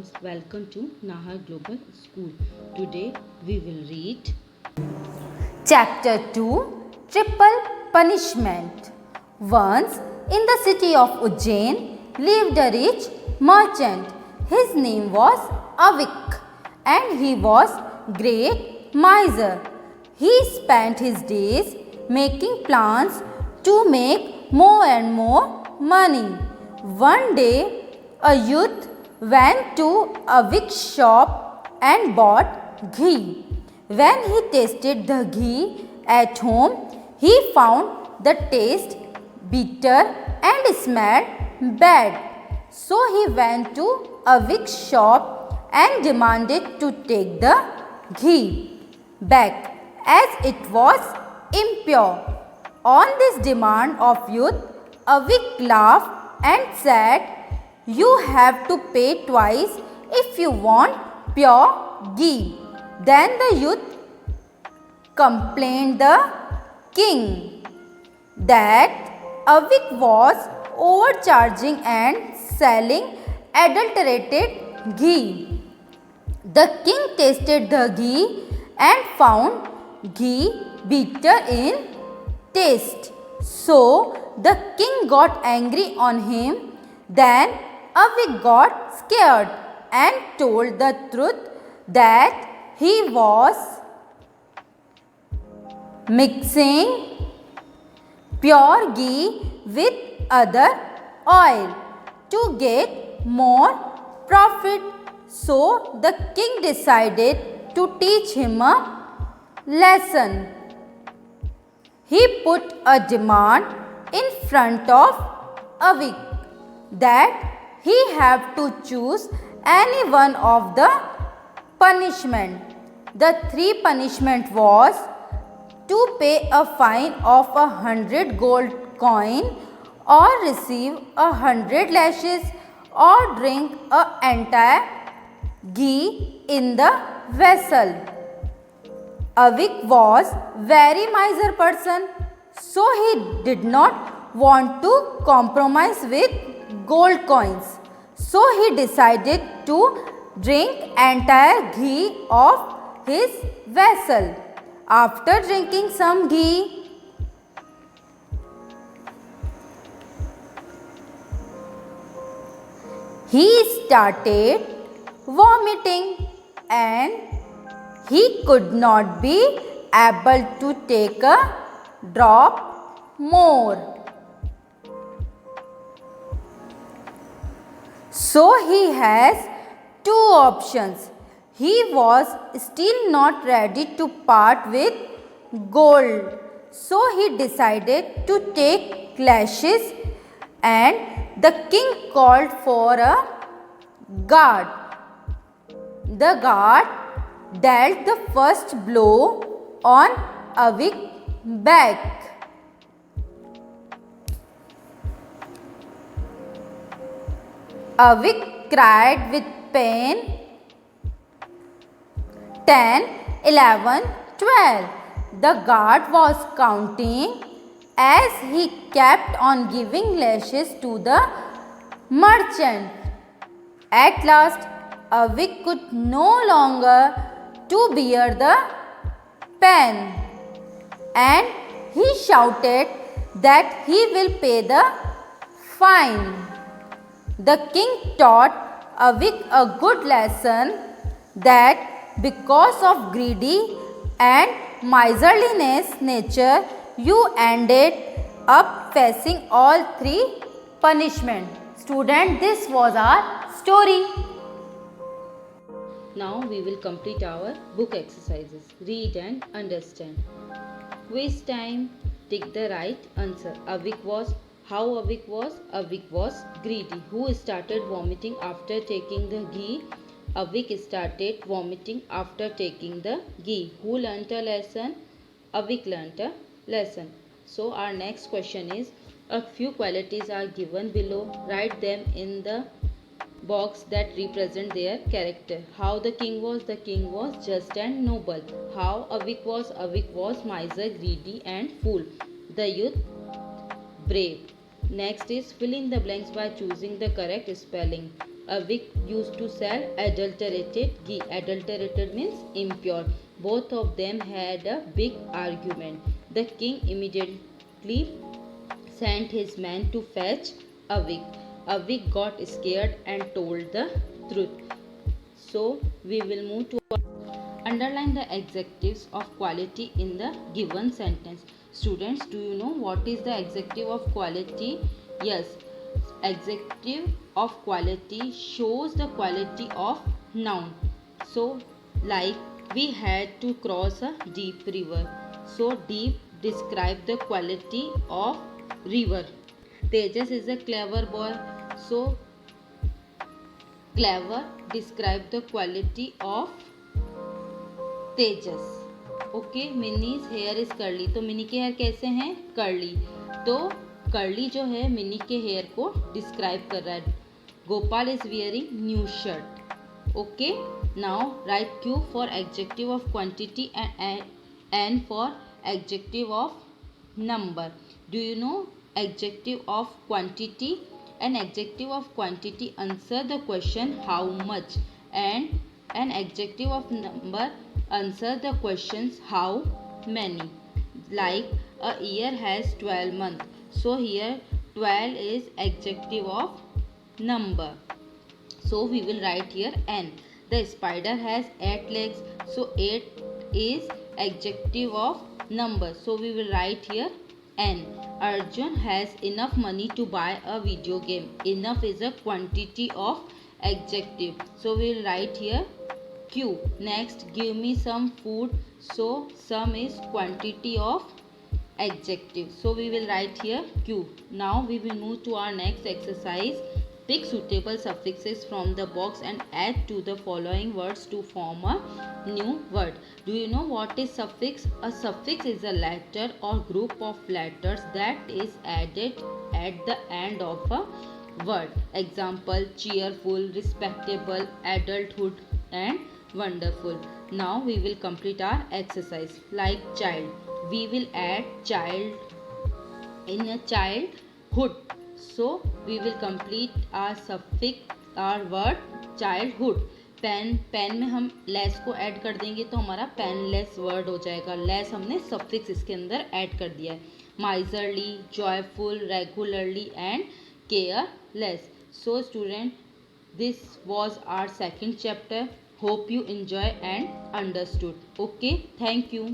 students, welcome to Nahar Global School. Today we will read Chapter 2 Triple Punishment. Once in the city of Ujjain lived a rich merchant. His name was Avik and he was great miser. He spent his days making plans to make more and more money. One day a youth went to Avik's shop and bought ghee. When he tasted the ghee at home, he found the taste bitter and smelled bad. So he went to Avik's shop and demanded to take the ghee back as it was impure. On this demand of youth, Avik laughed and said, "You have to pay twice if you want pure ghee." Then the youth complained the king that Avik was overcharging and selling adulterated ghee. The king tasted the ghee and found ghee bitter in taste. So the king got angry on him. Then Avik got scared and told the truth that he was mixing pure ghee with other oil to get more profit. So the king decided to teach him a lesson. He put a demand in front of Avik that he have to choose any one of the punishment. The three punishment was to pay a fine of 100 gold coin, or receive 100 lashes, or drink an entire ghee in the vessel. Avik was very miser person, so he did not want to compromise with gold coins. So he decided to drink entire ghee of his vessel. After drinking some ghee, he started vomiting and he could not be able to take a drop more. So he has two options. He was still not ready to part with gold. So he decided to take lashes, and the king called for a guard. The guard dealt the first blow on Avik's back. Avik cried with pain. 10, 11, 12. The guard was counting as he kept on giving lashes to the merchant. At last, Avik could no longer to bear the pain, and he shouted that he will pay the fine. The king taught Avik a good lesson that because of greedy and miserliness nature, you ended up facing all three punishment. Student, this was our story. Now we will complete our book exercises. Read and understand. Quiz time. Take the right answer. Avik was. How Avik was? Avik was greedy. Who started vomiting after taking the ghee? Avik started vomiting after taking the ghee. Who learnt a lesson? Avik learnt a lesson. So our next question is, a few qualities are given below. Write them in the box that represent their character. How the king was? The king was just and noble. How Avik was? Avik was miser, greedy and fool. The youth, brave. Next is fill in the blanks by choosing the correct spelling. Avik used to sell adulterated ghee. Adulterated means impure. Both of them had a big argument. The king immediately sent his man to fetch Avik. Avik got scared and told the truth. So we will move to underline the adjectives of quality in the given sentence. Students, do you know what is the adjective of quality? Yes, adjective of quality shows the quality of noun. So, like we had to cross a deep river. So, deep describe the quality of river. Tejas is a clever boy. So, clever describe the quality of Tejas. Okay, minis here is curly. तो mini के hair कैसे हैं? Curly. तो curly जो है mini के hair को describe कर रहा है. Gopal is wearing new shirt. Okay, now right Q for adjective of quantity and for adjective of number. Do you know adjective of quantity and adjective of quantity answer the question how much, and an adjective of number answer the questions how many. Like a year has 12 months, so here 12 is adjective of number, so we will write here n. The spider has 8 legs, so 8 is adjective of number, so we will write here n. Arjun has enough money to buy a video game. Enough is a quantity of adjective, so we will write here Q. Next, give me some food. So some is quantity of adjective, so we will write here Q. Now we will move to our next exercise. Pick suitable suffixes from the box and add to the following words to form a new word. Do you know what is suffix? A suffix is a letter or group of letters that is added at the end of a word. Example: cheerful, respectable, adulthood, and wonderful. Now we will complete our exercise. Like child, we will add child in a childhood. So we will complete our suffix, our word childhood. Pen, pen में हम less को add कर देंगे तो हमारा painless word हो जाएगा. Less हमने सफिक्स इसके अंदर ऐड कर दिया है. Miserly, joyful, regularly and careless. So student, this was our second chapter. Hope you enjoy and understood. Okay, thank you.